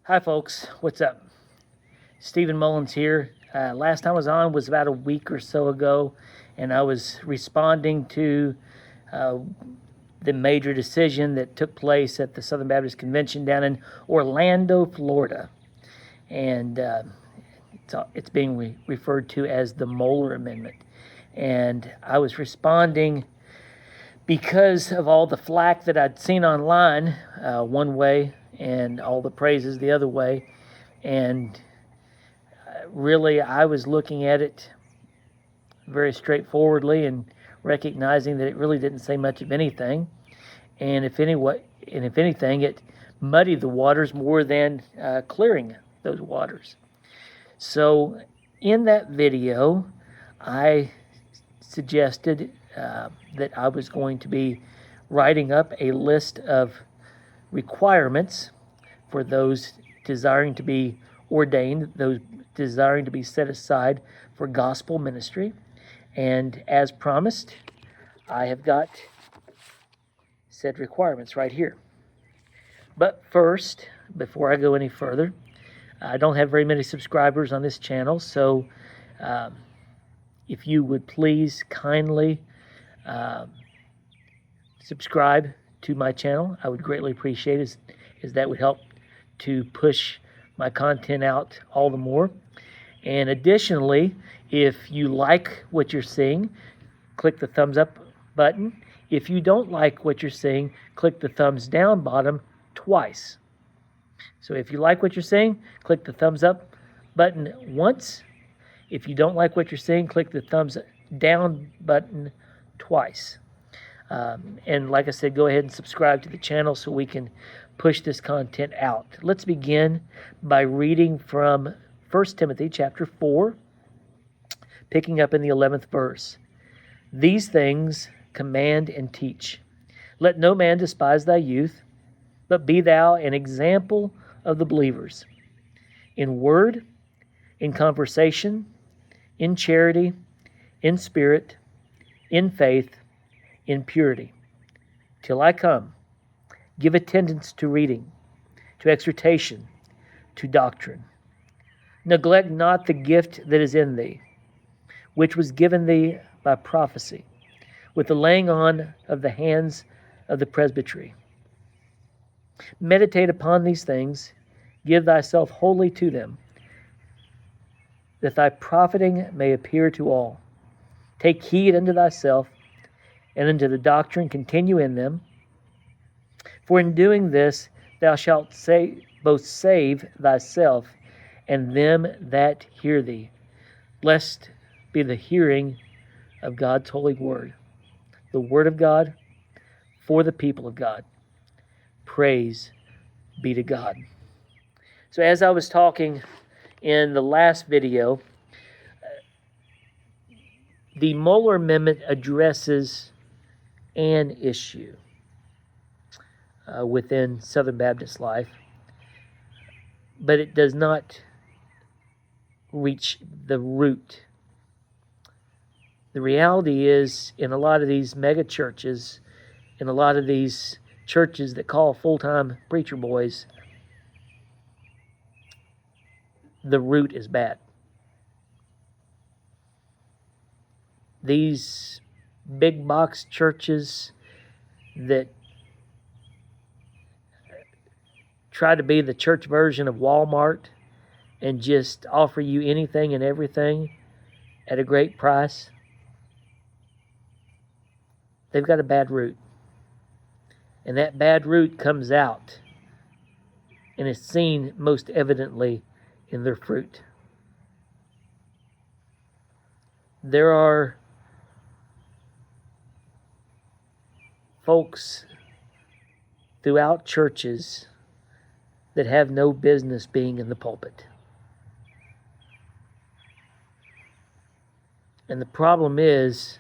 Hi, folks. What's up? Stephen Mullins here. Last time I was on was about a week or so ago, and I was responding to the major decision that took place at the Southern Baptist Convention down in Orlando, Florida. And it's being referred to as the Moeller Amendment. And I was responding because of all the flack that I'd seen online, one way, and all the praises the other way. And really, I was looking at it very straightforwardly and recognizing that it really didn't say much of anything. And if anything, it muddied the waters more than clearing those waters. So in that video, I suggested that I was going to be writing up a list of requirements for those desiring to be ordained, those desiring to be set aside for gospel ministry. And as promised, I have got said requirements right here. But first, before I go any further, I don't have very many subscribers on this channel, so if you would please kindly subscribe to my channel, I would greatly appreciate it, as that would help to push my content out all the more. And additionally, if you like what you're seeing, click the thumbs up button. If you don't like what you're seeing, click the thumbs down bottom twice. So if you like what you're seeing, click the thumbs up button once. If you don't like what you're seeing, click the thumbs down button twice. And like I said, go ahead and subscribe to the channel so we can push this content out. Let's begin by reading from 1 Timothy chapter 4, picking up in the 11th verse. These things command and teach. Let no man despise thy youth, but be thou an example of the believers, in word, in conversation, in charity, in spirit, in faith, in purity. Till I come, give attendance to reading, to exhortation, to doctrine. Neglect not the gift that is in thee, which was given thee by prophecy, with the laying on of the hands of the presbytery. Meditate upon these things, give thyself wholly to them, that thy profiting may appear to all. Take heed unto thyself, and unto the doctrine continue in them. For in doing this thou shalt both save thyself and them that hear thee. Blessed be the hearing of God's holy word, the word of God for the people of God. Praise be to God. So as I was talking in the last video, the Moeller Amendment addresses an issue within Southern Baptist life, but it does not reach the root. The reality is, in a lot of these mega churches, in a lot of these churches that call full-time preacher boys, the root is bad. These big box churches that try to be the church version of Walmart and just offer you anything and everything at a great price, they've got a bad root. And that bad root comes out and is seen most evidently in their fruit. There are folks throughout churches that have no business being in the pulpit. And the problem is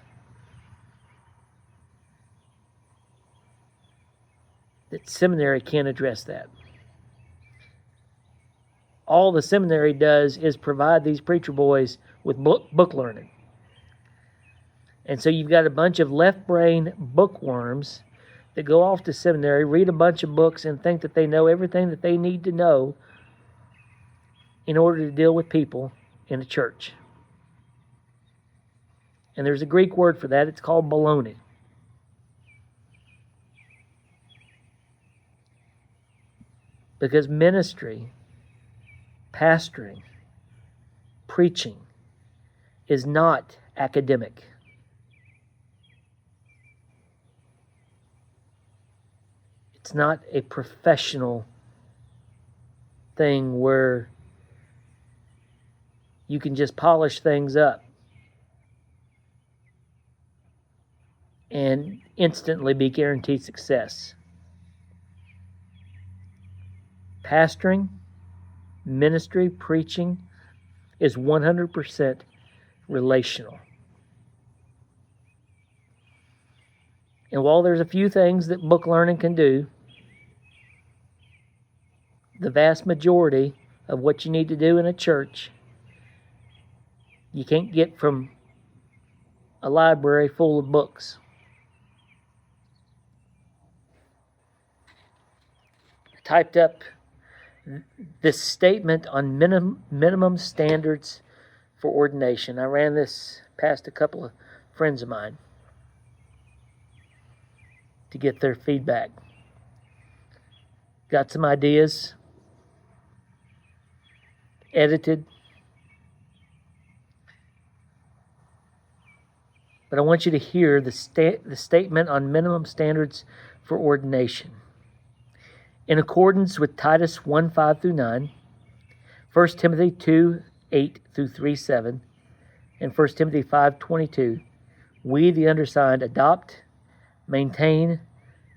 that seminary can't address that. All the seminary does is provide these preacher boys with book learning. And so you've got a bunch of left-brain bookworms that go off to seminary, read a bunch of books, and think that they know everything that they need to know in order to deal with people in a church. And there's a Greek word for that. It's called baloney. Because ministry, pastoring, preaching is not academic. It's not a professional thing where you can just polish things up and instantly be guaranteed success. Pastoring, ministry, preaching is 100% relational. And while there's a few things that book learning can do, the vast majority of what you need to do in a church, you can't get from a library full of books. I typed up this statement on minimum standards for ordination. I ran this past a couple of friends of mine to get their feedback. Got some ideas, edited, but I want you to hear the statement on minimum standards for ordination. In accordance with Titus 1:5 through 9, 1 Timothy 2:8 through 3:7, and 1 Timothy 5:22, we, the undersigned, adopt, maintain,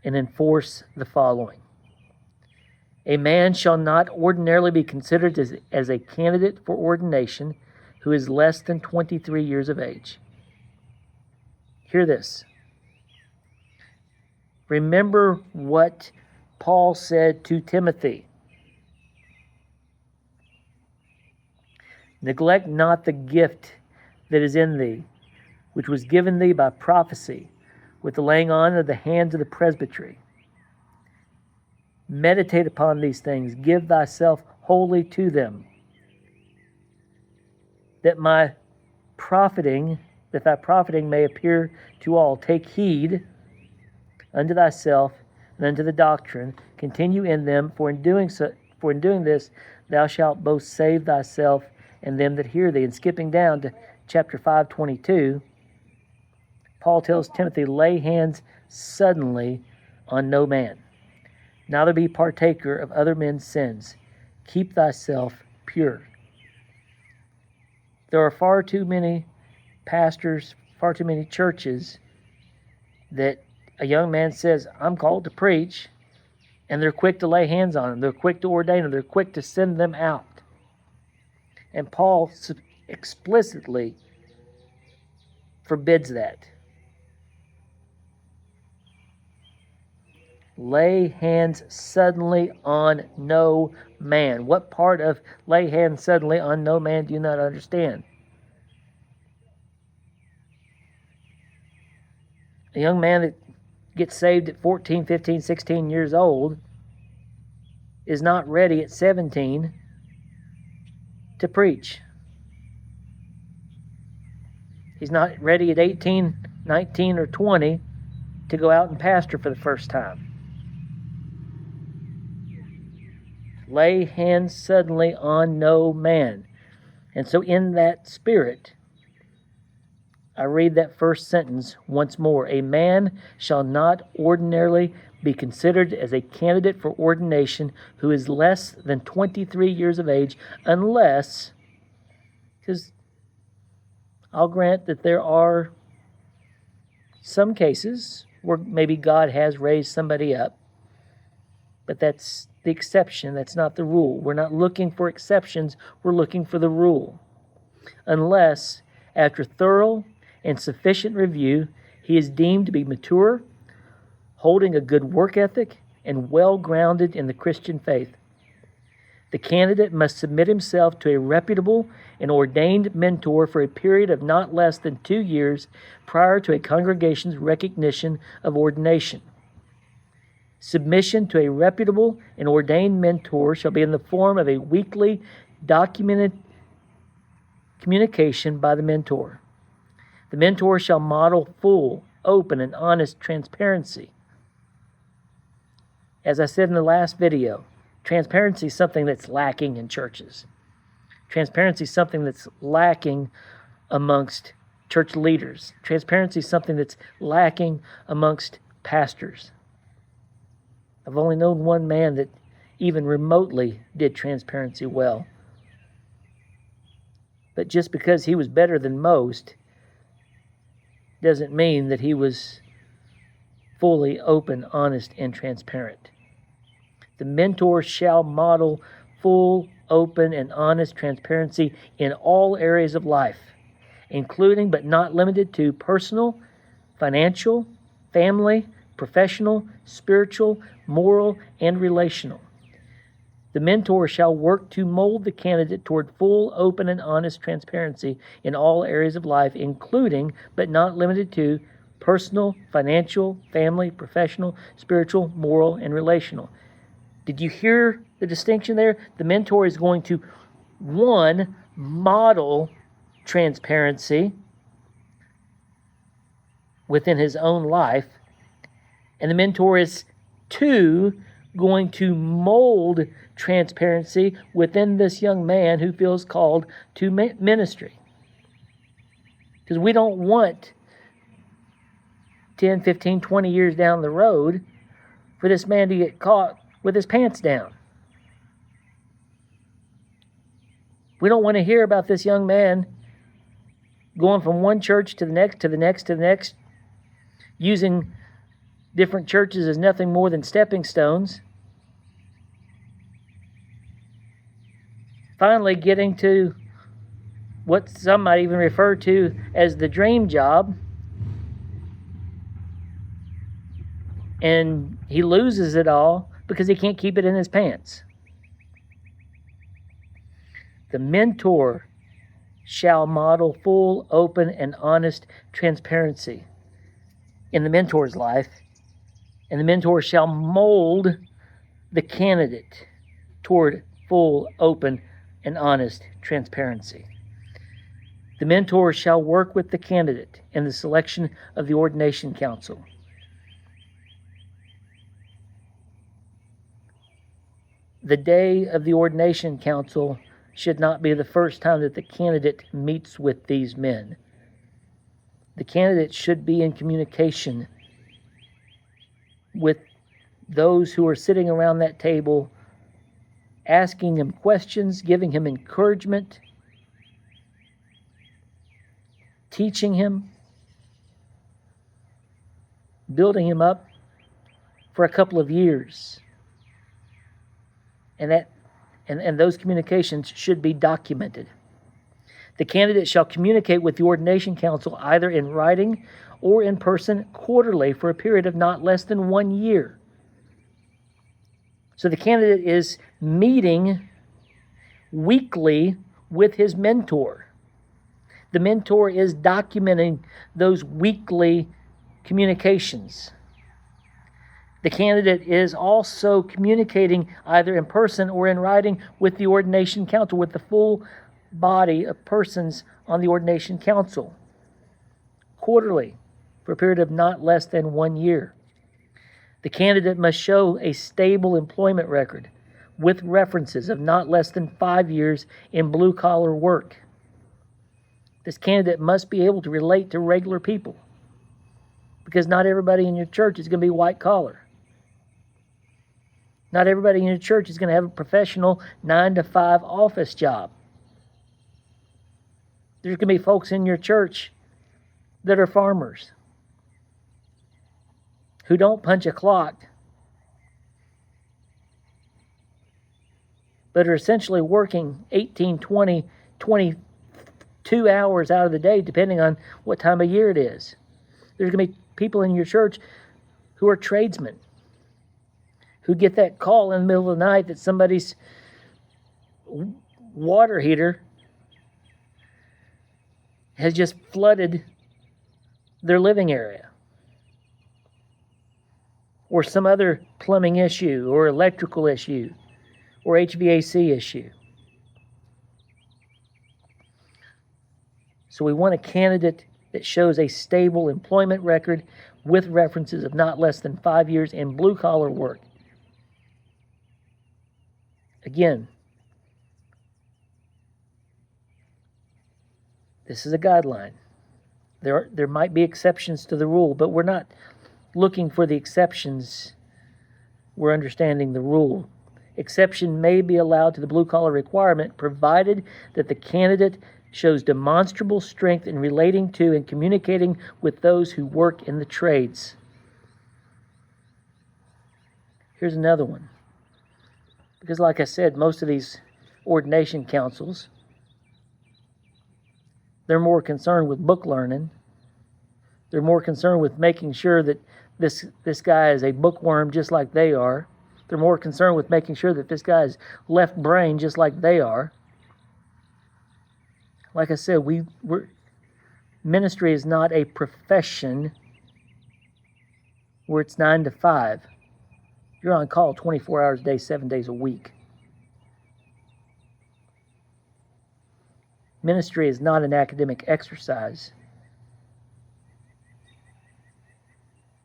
and enforce the following. A man shall not ordinarily be considered as a candidate for ordination who is less than 23 years of age. Hear this. Remember what Paul said to Timothy. Neglect not the gift that is in thee, which was given thee by prophecy, with the laying on of the hands of the presbytery. Meditate upon these things, give thyself wholly to them, that thy profiting may appear to all. Take heed unto thyself and unto the doctrine, continue in them, for in doing this thou shalt both save thyself and them that hear thee. And skipping down to chapter 5:22, Paul tells Timothy, lay hands suddenly on no man, neither be partaker of other men's sins. Keep thyself pure. There are far too many pastors, far too many churches that a young man says, I'm called to preach, and they're quick to lay hands on them. They're quick to ordain them. They're quick to send them out. And Paul explicitly forbids that. Lay hands suddenly on no man. What part of lay hands suddenly on no man do you not understand? A young man that gets saved at 14, 15, 16 years old is not ready at 17 to preach. He's not ready at 18, 19, or 20 to go out and pastor for the first time. Lay hands suddenly on no man. And so in that spirit, I read that first sentence once more. A man shall not ordinarily be considered as a candidate for ordination who is less than 23 years of age, unless, because I'll grant that there are some cases where maybe God has raised somebody up, but that's the exception, that's not the rule. We're not looking for exceptions, we're looking for the rule. Unless, after thorough and sufficient review, he is deemed to be mature, holding a good work ethic, and well-grounded in the Christian faith. The candidate must submit himself to a reputable and ordained mentor for a period of not less than 2 years prior to a congregation's recognition of ordination. Submission to a reputable and ordained mentor shall be in the form of a weekly documented communication by the mentor. The mentor shall model full, open, and honest transparency. As I said in the last video, transparency is something that's lacking in churches. Transparency is something that's lacking amongst church leaders. Transparency is something that's lacking amongst pastors. I've only known one man that even remotely did transparency well. But just because he was better than most doesn't mean that he was fully open, honest, and transparent. The mentor shall model full, open, and honest transparency in all areas of life, including but not limited to personal, financial, family, professional, spiritual, moral, and relational. The mentor shall work to mold the candidate toward full, open, and honest transparency in all areas of life, including but not limited to personal, financial, family, professional, spiritual, moral, and relational. Did you hear the distinction there? The mentor is going to, one, model transparency within his own life, and the mentor is, two, going to mold transparency within this young man who feels called to ministry. Because we don't want 10, 15, 20 years down the road for this man to get caught with his pants down. We don't want to hear about this young man going from one church to the next, to the next, to the next, using different churches as nothing more than stepping stones. Finally getting to what some might even refer to as the dream job. And he loses it all because he can't keep it in his pants. The mentor shall model full, open, and honest transparency in the mentor's life, and the mentor shall mold the candidate toward full, open, and honest transparency. The mentor shall work with the candidate in the selection of the ordination council. The day of the ordination council should not be the first time that the candidate meets with these men. The candidate should be in communication with those who are sitting around that table, asking him questions, giving him encouragement, teaching him, building him up for a couple of years. And those communications should be documented. The candidate shall communicate with the ordination council either in writing or in person quarterly for a period of not less than 1 year. So the candidate is meeting weekly with his mentor. The mentor is documenting those weekly communications. The candidate is also communicating either in person or in writing with the ordination council, with the full body of persons on the ordination council, quarterly for a period of not less than 1 year. The candidate must show a stable employment record with references of not less than 5 years in blue-collar work. This candidate must be able to relate to regular people, because not everybody in your church is going to be white-collar. Not everybody in your church is going to have a professional 9-to-5 office job. There's going to be folks in your church that are farmers, who don't punch a clock, but are essentially working 18, 20, 22 hours out of the day, depending on what time of year it is. There's going to be people in your church who are tradesmen, who get that call in the middle of the night that somebody's water heater has just flooded their living area, or some other plumbing issue or electrical issue or HVAC issue. So we want a candidate that shows a stable employment record with references of not less than 5 years in blue-collar work. Again, this is a guideline. There might be exceptions to the rule, but we're not looking for the exceptions. We're understanding the rule. Exception may be allowed to the blue-collar requirement provided that the candidate shows demonstrable strength in relating to and communicating with those who work in the trades. Here's another one. Because like I said, most of these ordination councils, they're more concerned with book learning. They're more concerned with making sure that this guy is a bookworm just like they are. They're more concerned with making sure that this guy is left brain just like they are. Like I said, ministry is not a profession where it's 9 to 5. You're on call 24 hours a day, 7 days a week. Ministry is not an academic exercise.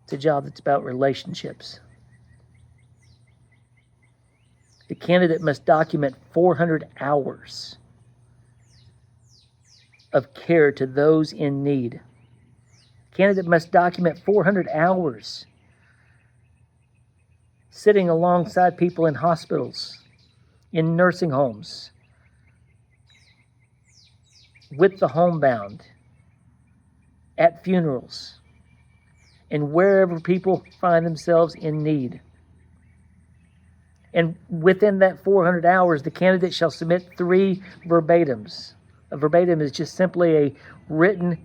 It's a job that's about relationships. The candidate must document 400 hours of care to those in need. The candidate must document 400 hours sitting alongside people in hospitals, in nursing homes, with the homebound, at funerals, and wherever people find themselves in need. And within that 400 hours, the candidate shall submit 3 verbatims. A verbatim is just simply a written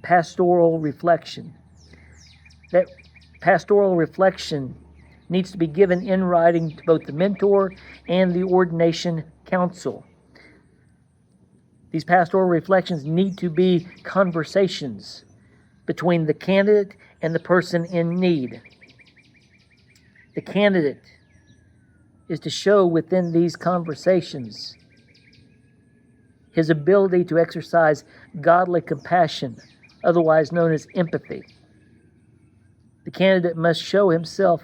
pastoral reflection. That pastoral reflection needs to be given in writing to both the mentor and the ordination council. These pastoral reflections need to be conversations between the candidate and the person in need. The candidate is to show within these conversations his ability to exercise godly compassion, otherwise known as empathy. The candidate must show himself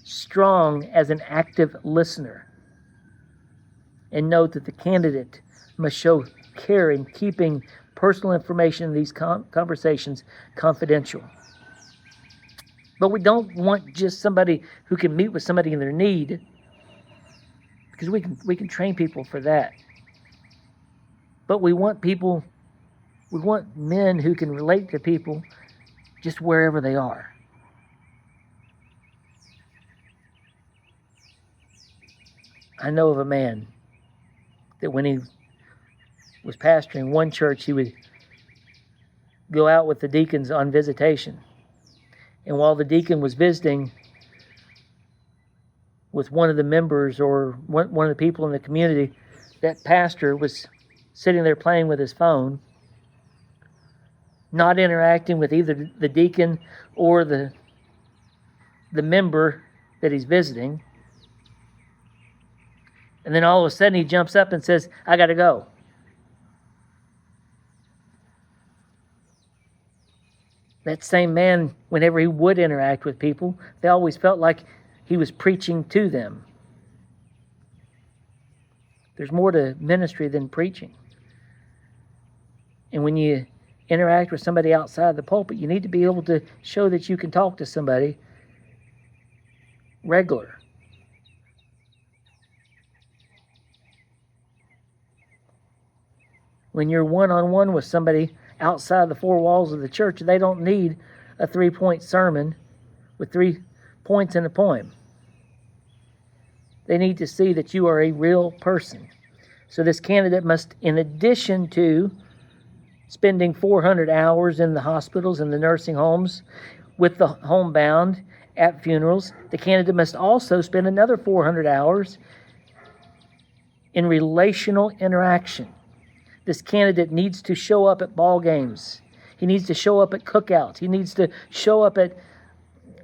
strong as an active listener. And note that the candidate must show care in keeping personal information in these conversations confidential. But we don't want just somebody who can meet with somebody in their need, because we can train people for that. But we want men who can relate to people just wherever they are. I know of a man that when he was pastoring one church, he would go out with the deacons on visitation. And while the deacon was visiting with one of the members or one of the people in the community, that pastor was sitting there playing with his phone, not interacting with either the deacon or the member that he's visiting. And then all of a sudden he jumps up and says, "I got to go." That same man, whenever he would interact with people, they always felt like he was preaching to them. There's more to ministry than preaching. And when you interact with somebody outside the pulpit, you need to be able to show that you can talk to somebody regular. When you're one-on-one with somebody outside the 4 walls of the church, they don't need a 3-point sermon with 3 points in a poem. They need to see that you are a real person. So this candidate must, in addition to spending 400 hours in the hospitals and the nursing homes with the homebound at funerals, the candidate must also spend another 400 hours in relational interaction. This candidate needs to show up at ball games. He needs to show up at cookouts. He needs to show up at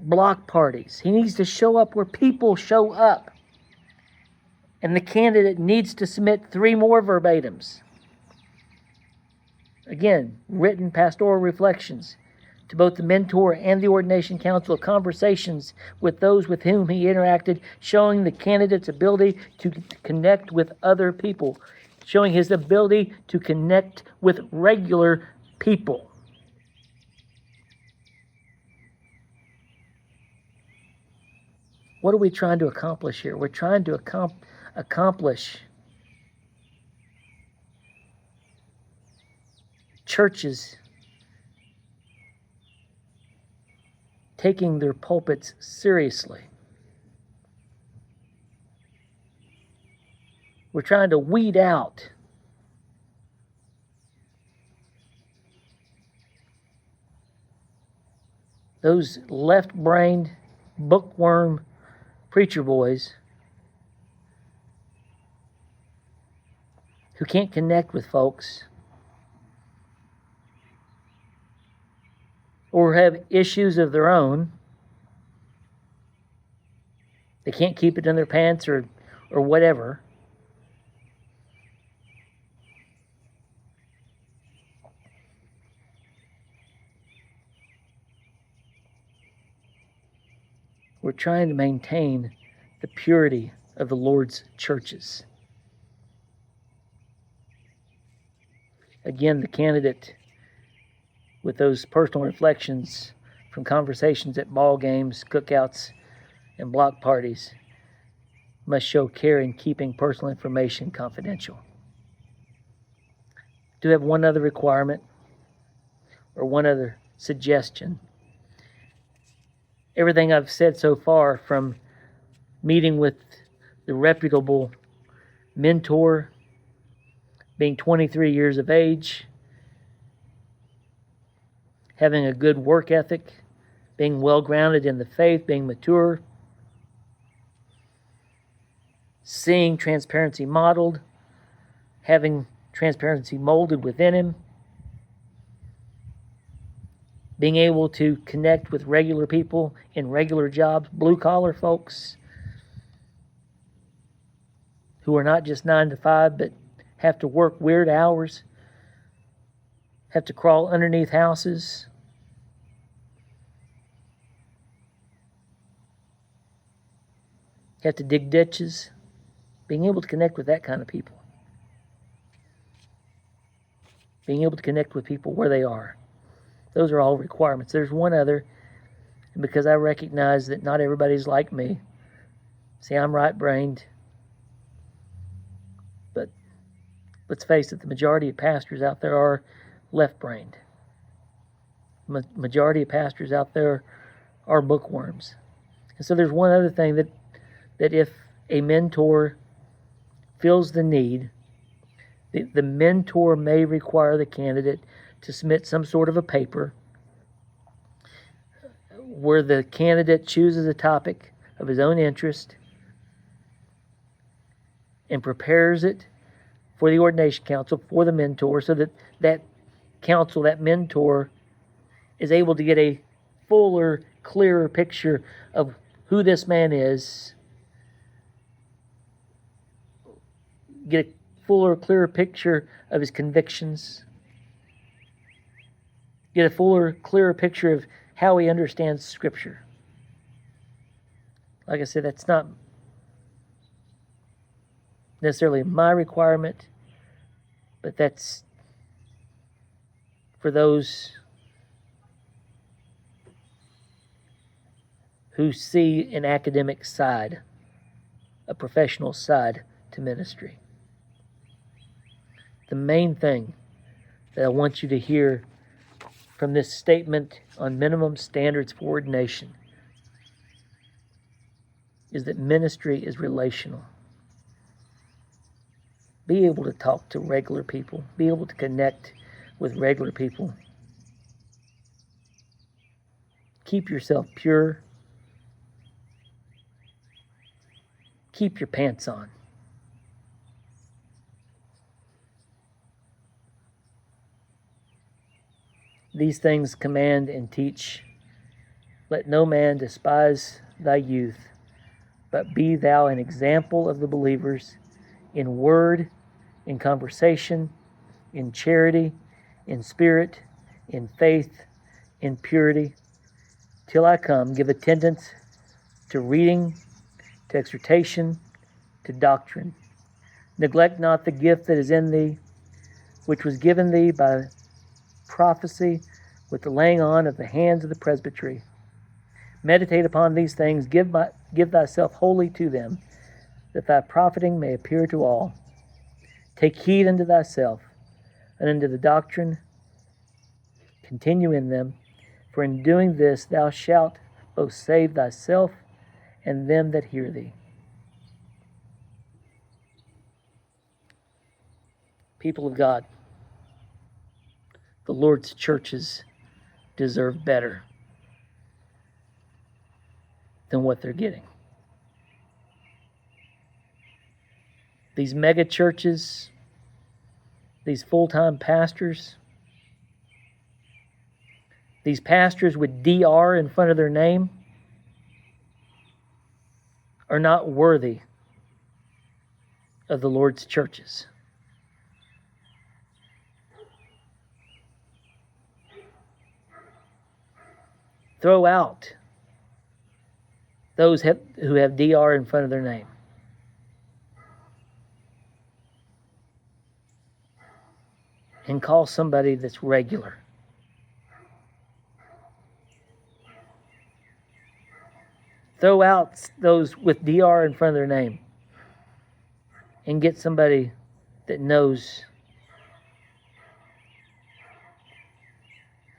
block parties. He needs to show up where people show up. And the candidate needs to submit 3 more verbatims. Again, written pastoral reflections to both the mentor and the ordination council, conversations with those with whom he interacted, showing the candidate's ability to connect with other people, showing his ability to connect with regular people. What are we trying to accomplish here? We're trying to accomplish churches taking their pulpits seriously. We're trying to weed out those left-brained, bookworm preacher boys who can't connect with folks or have issues of their own. They can't keep it in their pants or whatever. We're trying to maintain the purity of the Lord's churches. Again, the candidate with those personal reflections from conversations at ball games, cookouts, and block parties must show care in keeping personal information confidential. I do have one other requirement or one other suggestion. Everything I've said so far, from meeting with the reputable mentor, being 23 years of age, having a good work ethic, being well-grounded in the faith, being mature, seeing transparency modeled, having transparency molded within him, being able to connect with regular people in regular jobs, blue-collar folks who are not just 9 to 5, but have to work weird hours, have to crawl underneath houses, have to dig ditches, being able to connect with that kind of people. Being able to connect with people where they are. Those are all requirements. There's one other, and because I recognize that not everybody's like me. See, I'm right-brained, but let's face it, the majority of pastors out there are left-brained. Majority of pastors out there are bookworms. And so there's one other thing that if a mentor feels the need, the mentor may require the candidate to submit some sort of a paper where the candidate chooses a topic of his own interest and prepares it for the ordination council, for the mentor, so that that council, that mentor, is able to get a fuller, clearer picture of who this man is, get a fuller, clearer picture of his convictions, get a fuller, clearer picture of how he understands Scripture. Like I said, that's not necessarily my requirement, but that's for those who see an academic side, a professional side to ministry. The main thing that I want you to hear from this statement on minimum standards for ordination is that ministry is relational. Be able to talk to regular people. Be able to connect with regular people. Keep yourself pure. Keep your pants on. These things command and teach. Let no man despise thy youth, but be thou an example of the believers in word, in conversation, in charity, in spirit, in faith, in purity. Till I come, give attendance to reading, to exhortation, to doctrine. Neglect not the gift that is in thee, which was given thee by prophecy with the laying on of the hands of the presbytery. Meditate upon these things, give thyself wholly to them, that thy profiting may appear to all. Take heed unto thyself, and unto the doctrine, continue in them, for in doing this thou shalt both save thyself and them that hear thee. People of God, the Lord's churches deserve better than what they're getting. These mega churches, these full-time pastors, these pastors with DR in front of their name are not worthy of the Lord's churches. Throw out those who have DR in front of their name. And call somebody that's regular. Throw out those with DR in front of their name and get somebody that knows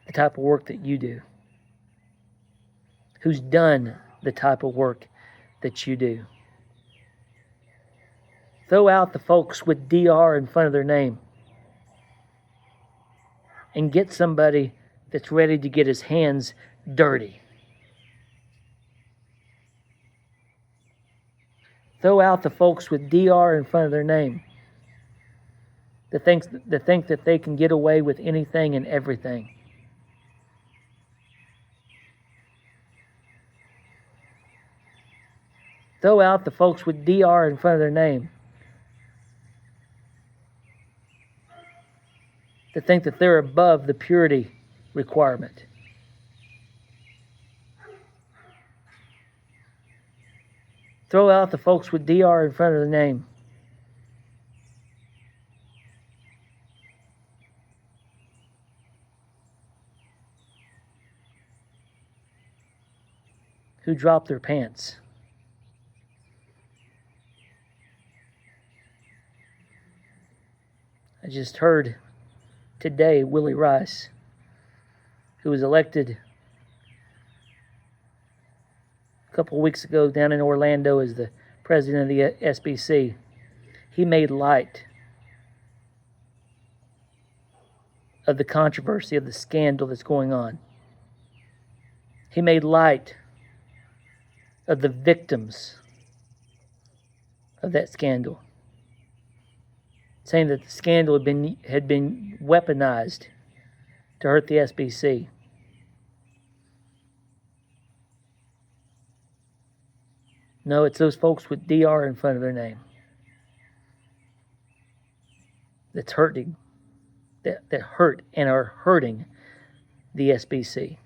the type of work that you do, who's done the type of work that you do. Throw out the folks with DR in front of their name and get somebody that's ready to get his hands dirty. Throw out the folks with DR in front of their name that think that they can get away with anything and everything. Throw out the folks with DR in front of their name that think that they're above the purity requirement. Throw out the folks with DR in front of their name who drop their pants. I just heard today Willie Rice, who was elected a couple of weeks ago down in Orlando as the president of the SBC. He made light of the controversy, of the scandal that's going on. He made light of the victims of that scandal, saying that the scandal had been weaponized to hurt the SBC. No, it's those folks with DR in front of their name that's hurting, that hurt and are hurting the SBC.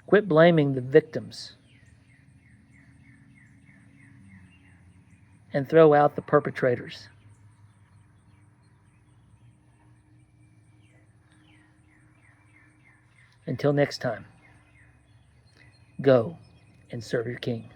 Quit blaming the victims and throw out the perpetrators. Until next time, go and serve your King.